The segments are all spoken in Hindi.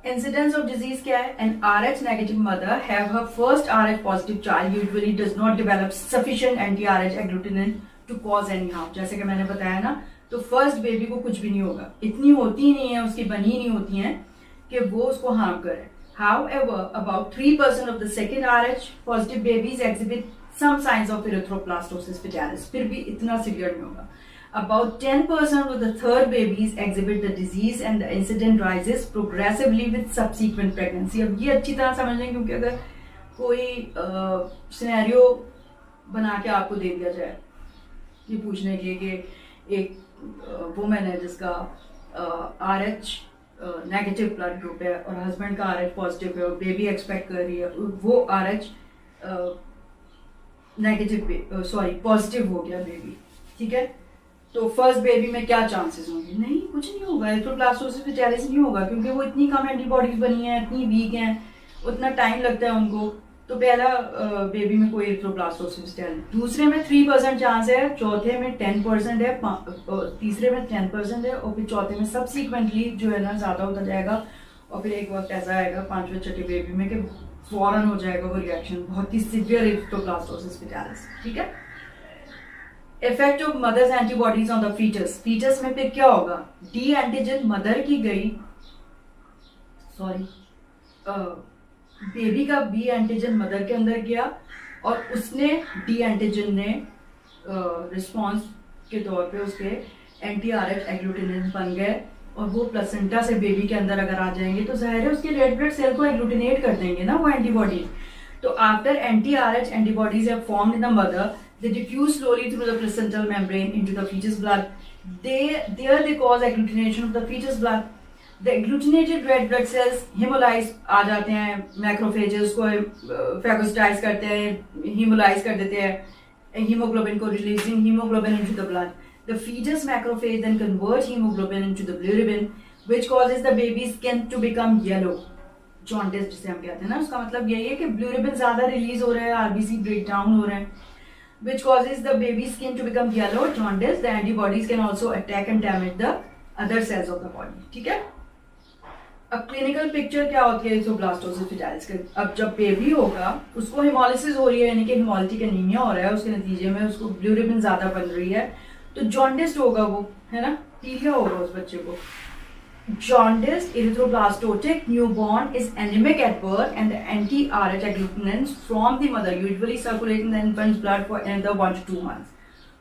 इंसिडेंस ऑफ डिजीज क्या है? An RH negative mother have her first RH positive child usually does not develop sufficient anti RH agglutinin to cause any harm. जैसे कि मैंने बताया ना, तो फर्स्ट बेबी को कुछ भी नहीं होगा, इतनी होती ही नहीं है, उसकी बनी नहीं होती है कि वो उसको हार्म करे। However, about 3% of the second RH positive babies exhibit some signs of erythroplastosis fetalis, फिर भी इतना सीवियर नहीं होगा। About 10% of the third babies exhibit the disease and the incidence rises progressively with subsequent pregnancy। अब ये अच्छी तरह समझ लें, क्योंकि अगर कोई सिनेरियो बना के आपको दे दिया जाए ये पूछने के लिए कि एक वुमेन है जिसका RH नेगेटिव ब्लड ग्रुप है और हस्बैंड का RH पॉजिटिव है और बेबी एक्सपेक्ट कर रही है, वो RH नेगेटिव पॉजिटिव हो गया बेबी, ठीक है, तो फर्स्ट बेबी में क्या चांसेस होंगे? नहीं, कुछ नहीं होगा, एरिथ्रोब्लास्टोसिस फेटालिस नहीं होगा, क्योंकि वो इतनी कम एंटीबॉडीज बनी है, इतनी वीक हैं, उतना टाइम लगता है उनको। तो पहला बेबी में कोई एरिथ्रोब्लास्टोसिस फेटालिस, दूसरे में 3% चांस है, चौथे में 10% है, तीसरे में 10% है, और फिर चौथे में सब्सिक्वेंटली जो है ना ज्यादा होता जाएगा, और फिर एक वक्त ऐसा आएगा 5वें छठे बेबी में कि फौरन हो जाएगा वो रिएक्शन, बहुत ही सिवियर एरिथ्रोब्लास्टोसिस फेटालिस, ठीक है। Effect of mother's antibodies on the fetus, fetus में फिर क्या होगा? डी एंटीजन मदर की गई, बेबी का बी एंटीजन मदर के अंदर गया और उसने डी एंटीजन ने रिस्पॉन्स के तौर पे उसके एंटी RH एग्लूटिनिन बन गए, और वो प्लेसेंटा से बेबी के अंदर अगर आ जाएंगे तो जाहिर है उसके रेड ब्लड सेल को एग्लूटिनेट कर देंगे ना वो एंटीबॉडीज। तो after anti RH antibodies have formed in the mother, they diffuse slowly through the placental membrane into the fetus blood. They cause agglutination of the fetus blood. The agglutinated red blood cells hemolyze आ जाते हैं, मैक्रोफेजेस को फेगोसाइटाइज करते हैं, hemolyze कर देते हैं hemoglobin को, releasing hemoglobin into the blood. The fetus macrophage then converts hemoglobin into the bilirubin, which causes the baby's skin to become yellow. Jaundice जिसे हम कहते हैं ना, उसका मतलब यही है कि bilirubin ज्यादा रिलीज हो रहा है, RBC ब्रेक डाउन हो रहे हैं, which causes the baby's skin to become yellow, jaundice. The antibodies can also attack and damage the other cells of the body, ठीक है। अब क्लिनिकल पिक्चर क्या होती है एरिथ्रोब्लास्टोसिस फेटालिस के? अब जब बेबी होगा उसको हिमोलिसिस हो रही है, यानी कि हिमोलिटिक एनीमिया हो रहा है, उसके नतीजे में उसको बिलिरुबिन ज्यादा बन रही है, तो जॉन्डिस्ड होगा वो, है ना, पीलिया होगा उस बच्चे को। Jaundiced erythroblastotic newborn is anemic at birth, and the anti-RH agglutinins from the mother usually circulate in the infant's blood for another 1 to 2 months.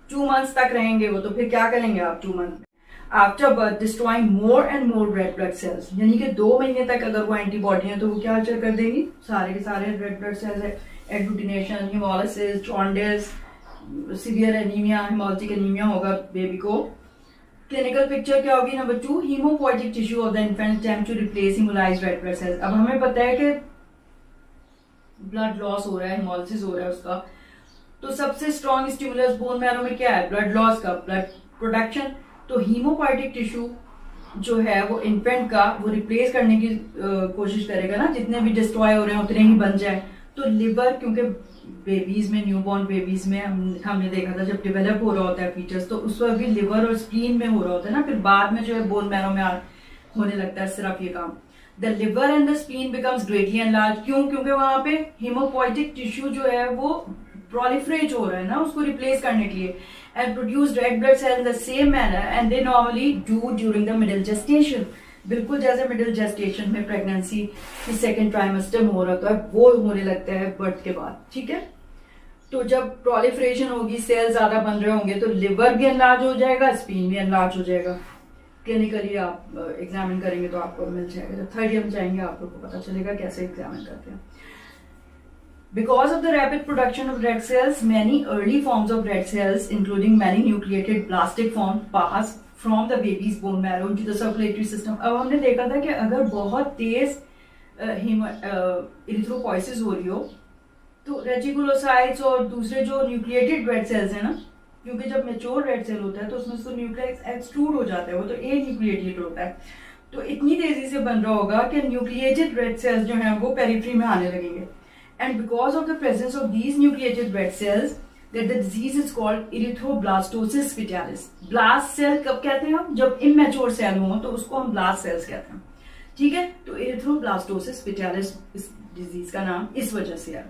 2 months तक रहेंगे वो, तो फिर क्या करेंगे आप 2 months में? After birth, destroying more and more red blood cells, यानी कि 2 महीने तक अगर वो एंटीबॉडी है तो वो क्या कर देंगी? सारे के सारे रेड ब्लड सेल्स है, agglutination, haemolysis, jaundice, severe anaemia, haemolytic anaemia होगा बेबी को। क्लिनिकल पिक्चर क्या होगी? Number 2, haemopoietic tissue of the infant attempt to replace haemolysed red blood cells. अब हमें पता है कि ब्लड लॉस हो रहा है, हिमोलिसिस हो रहा है उसका, तो सबसे स्ट्रॉन्ग स्टिमुलस बोन मैरो में क्या है? ब्लड लॉस का, ब्लड प्रोडक्शन। तो हीमोपोइटिक टिश्यू जो है वो इन्फेंट का वो रिप्लेस करने की कोशिश करेगा ना, जितने भी डिस्ट्रॉय हो रहे हैं उतने ही बन जाए। तो लिवर, क्योंकि बेबीज में, न्यूबॉर्न बेबीज में हमने देखा था जब डेवलप हो रहा होता है फीटस, तो उस वक्त भी लिवर और स्प्लीन में हो रहा होता है ना, फिर बाद में जो है बोन मैरो में होने लगता है सिर्फ ये काम। The liver and the spleen becomes greatly enlarge. क्यों? क्योंकि वहां पे हीमोपोइटिक टिश्यू जो है वो प्रोलिफरेट हो रहा है ना उसको रिप्लेस करने के लिए, and produce red blood cell in the same manner and they normally do during the middle gestation. बिल्कुल जैसे मिडिल जेस्टेशन में प्रेगनेंसी की सेकेंड ट्राइमेस्टर में हो रहा होता है वो होने लगता है बर्थ के बाद, ठीक है। तो जब प्रोलिफरेशन होगी, सेल ज्यादा बन रहे होंगे, तो लिवर भी एनलार्ज हो जाएगा, स्प्लीन भी एनलार्ज हो जाएगा। क्लिनिकली आप एग्जामिन करेंगे तो आपको मिल जाएगा। जब थर्ड ईयर में जाएंगे आप लोग को पता चलेगा कैसे एग्जामिन करते हैं। Because of the rapid production of red cells, many early forms of red cells, including many nucleated plastic forms, pass from the baby's bone marrow into the circulatory system. अब हमने देखा था कि अगर बहुत तेज इरिथ्रोपोइसिस हो रही हो तो रेटिकुलोसाइट्स और दूसरे जो न्यूक्लिएटेड रेड सेल्स है ना, क्योंकि जब मेच्योर रेड सेल होता है तो उसमें से न्यूक्लियस एक्सट्रूड हो जाता है, वो तो एक न्यूक्लिएटेड होता है, तो इतनी तेजी से बन रहा होगा कि न्यूक्लिएटेड रेड सेल्स जो हैं वो पेरिफेरी में आने लगेंगे। And because of the presence of these nucleated red cells, that the disease is called erythroblastosis fetalis. Blast cell कब कहते हैं हम? जब immature cell हो तो उसको हम blast cells कहते हैं, ठीक है, तो एरिथ्रोब्लास्टोसिस पिटालिस इस डिजीज का नाम इस वजह से है।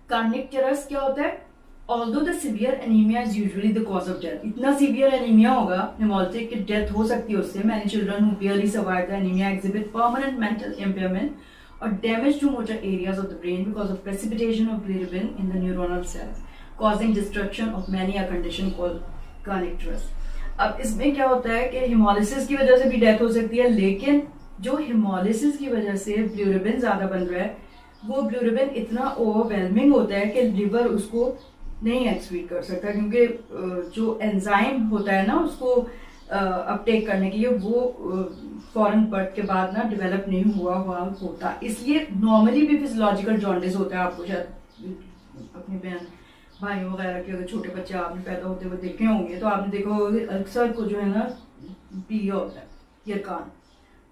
कार्निकटेरस क्या होता है? Although the severe anemia is usually the cause of death, इतना severe anemia होगा hemolytic कि डेथ हो सकती है उससे। Many children who barely survive the anemia exhibit permanent mental impairment or damage to motor areas of the brain because of precipitation of bilirubin in the neuronal cells, causing destruction of many a condition called kernicterus। अब इसमें क्या होता है कि hemolysis की वजह से भी डेथ हो सकती है, लेकिन जो hemolysis की वजह से bilirubin ज्यादा बन रहा है, वो bilirubin इतना ओवरवेलमिंग होता है कि लिवर उसको नहीं एक्सक्रीट कर सकता, क्योंकि जो एंजाइम होता है ना उसको अपटेक करने के लिए, वो फॉरेन बर्थ के बाद ना डेवलप नहीं हुआ होता। इसलिए नॉर्मली भी फिजियोलॉजिकल जॉन्डिस होता है। आपको शायद अपने बहन भाइयों वगैरह के अगर छोटे बच्चे आपने पैदा होते हुए देखे होंगे तो आपने देखा होगा अक्सर को जो है ना पीलिया होता है, यरकान,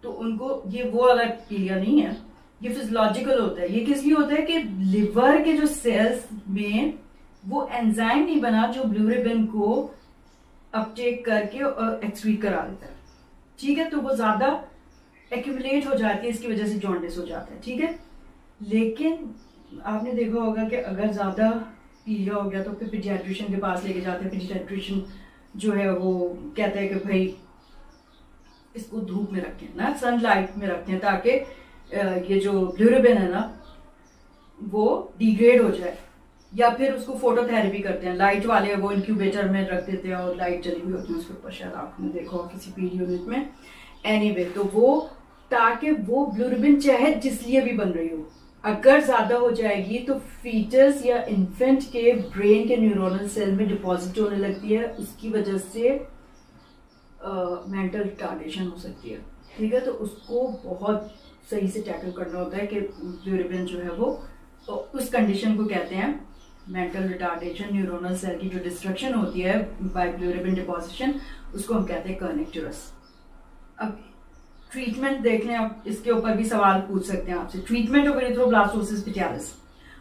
तो उनको ये वो वाला पीलिया नहीं है, ये फिजियोलॉजिकल होता है। ये किस लिए होता है कि लिवर के जो सेल्स में वो एंजाइम नहीं बना जो बिलिरुबिन को अपटेक करके एक्सक्रीट करा देता है। ठीक है, तो वो ज्यादा एक्यूमुलेट हो जाती है, इसकी वजह से जॉन्डिस हो जाता है। ठीक है, लेकिन आपने देखा होगा कि अगर ज्यादा पीलिया हो गया तो फिर पीडियाट्रिशियन के पास लेके जाते हैं। पीडियाट्रिशियन जो है वो कहता है कि भाई इसको धूप में रखें ना, सनलाइट में रखें, ताकि ये जो बिलिरुबिन है ना वो डिग्रेड हो जाए। या फिर उसको फोटोथेरेपी करते हैं, लाइट वाले वो इंक्यूबेटर में रख देते हैं और लाइट चली हुई होती है उसके ऊपर, शायद आपने देखा हो किसी पीडी यूनिट में। एनीवे, तो वो ताकि वो बिलिरुबिन चाहे जिस लिए भी बन रही हो, अगर ज्यादा हो जाएगी तो फीटस या इन्फेंट के ब्रेन के न्यूरोनल सेल में डिपॉजिट होने लगती है, उसकी वजह से मेंटल रिटार्डेशन हो सकती है। ठीक है, तो उसको बहुत सही से टैकल करना होता है कि बिलिरुबिन जो है वो, तो उस कंडीशन को कहते हैं मेंटल रिटार्डेशन। न्यूरोनल सेल की जो डिस्ट्रक्शन होती है बाय बिलिरुबिन डिपोजिशन, उसको हम कहते हैं कर्निकटेरस। अब ट्रीटमेंट देख लें, आप इसके ऊपर भी सवाल पूछ सकते हैं आपसे। Treatment of erythroblastosis fetalis,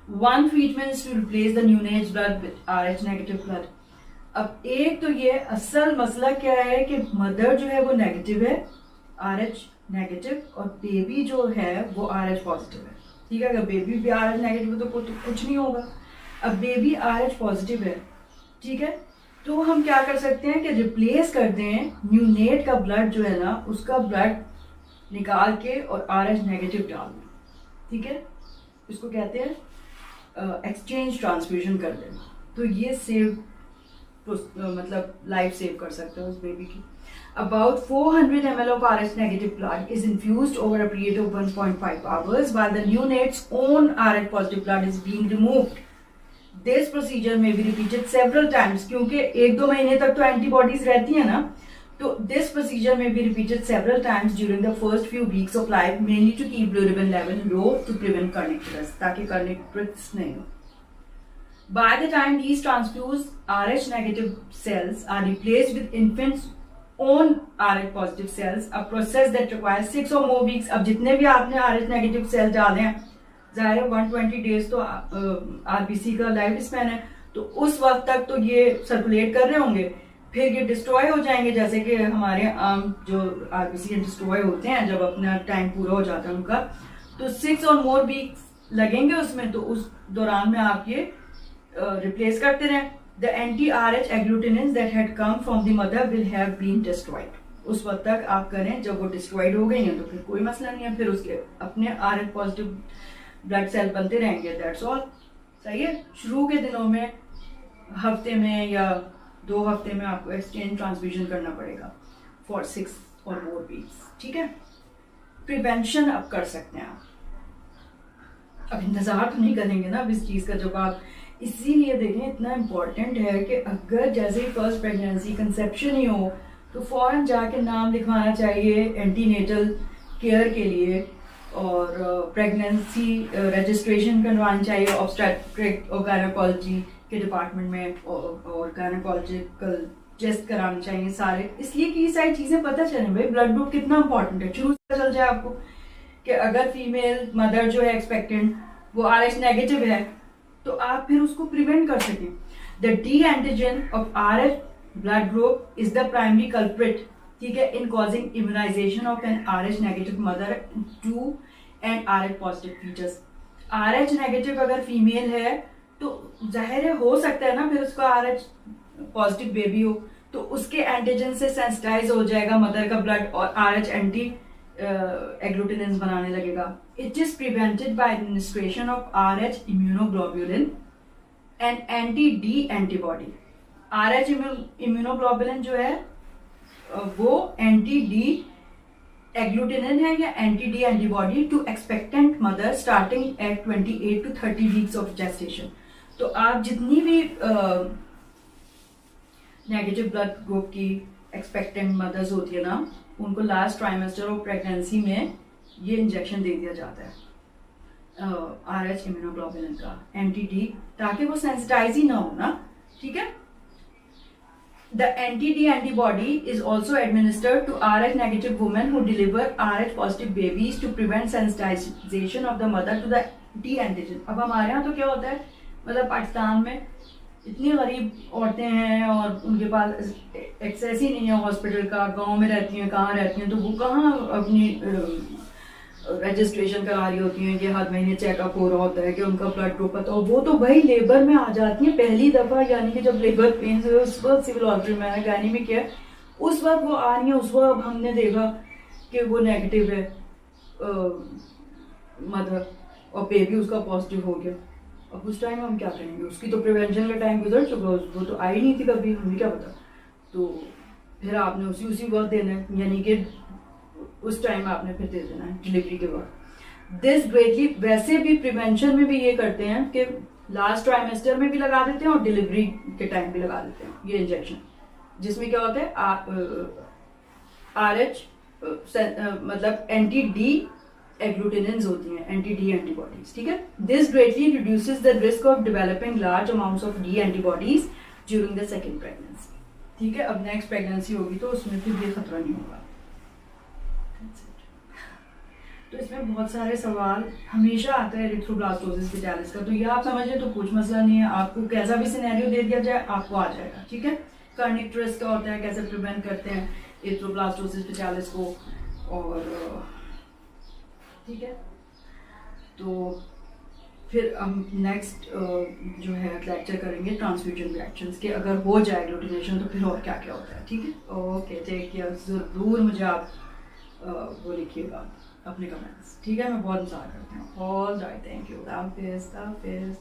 one treatment is to replace the neonate's blood with RH negative blood. अब एक तो ये असल मसला क्या है कि मदर जो है वो नेगेटिव है, RH नेगेटिव, और बेबी जो है वो RH पॉजिटिव है। ठीक है, अगर बेबी भी RH नेगेटिव तो कुछ नहीं होगा। अब बेबी RH पॉजिटिव है, ठीक है, तो हम क्या कर सकते हैं कि रिप्लेस कर दें न्यूनेट का ब्लड जो है ना, उसका ब्लड निकाल के और RH नेगेटिव डाल दें। ठीक है, इसको कहते हैं एक्सचेंज ट्रांसफ्यूजन कर दें, तो ये सेव मतलब लाइफ सेव कर सकते हैं उस बेबी की। About 400 ml of RH negative blood is infused over a period of 1.5 hours while the neonate's own RH positive blood is being removed. This procedure may be repeated several times, क्योंकि 1-2 महीने तक तो एंटीबॉडीज रहती है ना, तो this procedure may be repeated several times during the first few weeks of life, mainly to keep bilirubin level low to prevent kernicterus, ताकि kernicterus नहीं हो। By the time these transfused RH negative cells are replaced with infants' own RH positive cells, a process that requires 6 or more weeks। अब जितने भी आपने RH negative cells डाले हैं, ज़ाहिर है 120 डेज तो RBC का लाइफ स्पैन है, तो उस वक्त तक तो ये सर्कुलेट कर रहे होंगे, फिर ये डिस्ट्रॉय हो जाएंगे, जैसे कि हमारे आम जो RBC डिस्ट्रॉय होते हैं जब अपना टाइम पूरा हो जाता है उनका, तो 6 और मोर वीक्स लगेंगे उसमें, तो उस दौरान में आप ये रिप्लेस करते रहें। The anti-RH agglutinins that had come from the mother will have been destroyed। उस वक्त तक आप करें, जब वो डिस्ट्रॉयड हो गई हैं तो फिर कोई मसला नहीं है, फिर उसके अपने RH पॉजिटिव ब्लड सेल बनते रहेंगे, दैट्स ऑल। सही है, शुरू के दिनों में हफ्ते में या 2 हफ्ते में आपको एक्सचेंज ट्रांसफ्यूजन करना पड़ेगा फॉर 6 और मोर वीक्स। ठीक है, प्रिवेंशन अब कर सकते हैं आप, अब इंतजार तो नहीं करेंगे ना अब इस चीज का जवाब। इसीलिए देखें इतना इम्पोर्टेंट है कि अगर जैसे ही फर्स्ट प्रेगनेंसी कंसेप्शन ही हो तो फौरन जाके नाम लिखवाना चाहिए एंटीनेटल केयर के लिए, और प्रेगनेंसी रजिस्ट्रेशन करवानी चाहिए ऑब्स्टेट्रिक और गायनेकोलॉजी के डिपार्टमेंट में, और गायनेकोलॉजिकल टेस्ट कराने चाहिए सारे, इसलिए कि ये सारी चीजें पता चले भाई ब्लड ग्रुप कितना इंपॉर्टेंट है। शुरू से चल जाए आपको कि अगर फीमेल मदर जो है एक्सपेक्टेंट वो RH नेगेटिव है तो आप फिर उसको प्रिवेंट कर सकें। द D antigen of RH blood group is the primary culprit. ठीक है, in causing immunization of an RH negative mother to and RH positive features. RH negative अगर फीमेल है तो जाहिर है हो सकता है ना फिर उसका RH पॉजिटिव बेबी हो, तो उसके एंटीजन से सेंसिटाइज हो जाएगा मदर का ब्लड और RH एंटी एग्लूटिनिन बनाने लगेगा। It is prevented by administration of RH immunoglobulin and anti D antibody. RH immunoglobulin जो है वो एंटी डी एग्लूटिनिन है या anti D antibody to expectant mother starting at 28 to 30 weeks of gestation. तो आप जितनी भी नेगेटिव ब्लड ग्रुप की एक्सपेक्टेंट मदर्स होती है ना, उनको लास्ट ट्राइमेस्टर ऑफ प्रेगनेंसी में ये इंजेक्शन दे दिया जाता है RH इम्यूनोग्लोबुलिन का एंटी डी, ताकि वो सेंसिटाइज ही ना हो ना। ठीक है, the anti-D antibody is also administered to RH negative women who deliver RH positive babies to prevent sensitization of the mother to the D antigen। अब हमारे यहाँ तो क्या होता है, मतलब पाकिस्तान में इतनी गरीब औरतें हैं और उनके पास एक्सेस ही नहीं है हॉस्पिटल का, गांव में रहती हैं, कहाँ रहती हैं, तो वो कहाँ अपनी रजिस्ट्रेशन करा रही होती हैं कि हर महीने चेकअप हो रहा होता है कि उनका ब्लड ग्रुप है, तो वो तो भाई लेबर में आ जाती है पहली दफा, यानी कि जब लेबर पेन्स हुए उस वक्त सिविल हॉस्पिटल में गायनी में किया उस वक्त वो आ रही है, उस वक्त हमने देखा कि वो नेगेटिव है मदर और बेबी उसका पॉजिटिव हो गया। अब उस टाइम हम क्या करेंगे, उसकी तो प्रिवेंशन का टाइम गुजर चुका, वो तो आई नहीं थी कभी, हमें क्या पता। तो फिर आपने उसी वक्त देना है, यानी कि उस टाइम आपने फिर दे देना है डिलीवरी के बाद। दिस ग्रेटली, वैसे भी प्रिवेंशन में भी ये करते हैं कि लास्ट ट्राइमेस्टर में भी लगा देते हैं और डिलीवरी के टाइम भी लगा देते हैं ये इंजेक्शन, जिसमें क्या होता है RH मतलब एंटी डी एग्लूटिनिन्स होती हैं, एंटी डी एंटीबॉडीज। ठीक है, this greatly reduces the risk of developing large amounts of D antibodies during the second pregnancy. ठीक है, अब नेक्स्ट प्रेगनेंसी होगी तो उसमें फिर ये खतरा नहीं होगा। तो इसमें बहुत सारे सवाल हमेशा आता है एरिथ्रोब्लास्टोसिस पिटालिस का, तो ये आप समझ लें तो कुछ मसला नहीं है, आपको कैसा भी सिनेरियो दे दिया जाए आपको आ जाएगा। ठीक है, कर्निक ट्विस्ट का होता है, कैसे प्रिवेंट करते हैं एरिथ्रोब्लास्टोसिस पिटालिस को, और ठीक है, तो फिर हम नेक्स्ट जो है लेक्चर करेंगे ट्रांसफ्यूजन रिएक्शंस के, अगर हो जाए एग्लूटिनेशन तो फिर और क्या क्या होता है। ठीक है, ओके, टेक केयर, ज़रूर मुझे आप वो लिखिएगा अपने कमेंट्स। ठीक है, मैं बहुत इंतजार करती हूँ। ऑल राइट, थैंक यू, हाफिज़।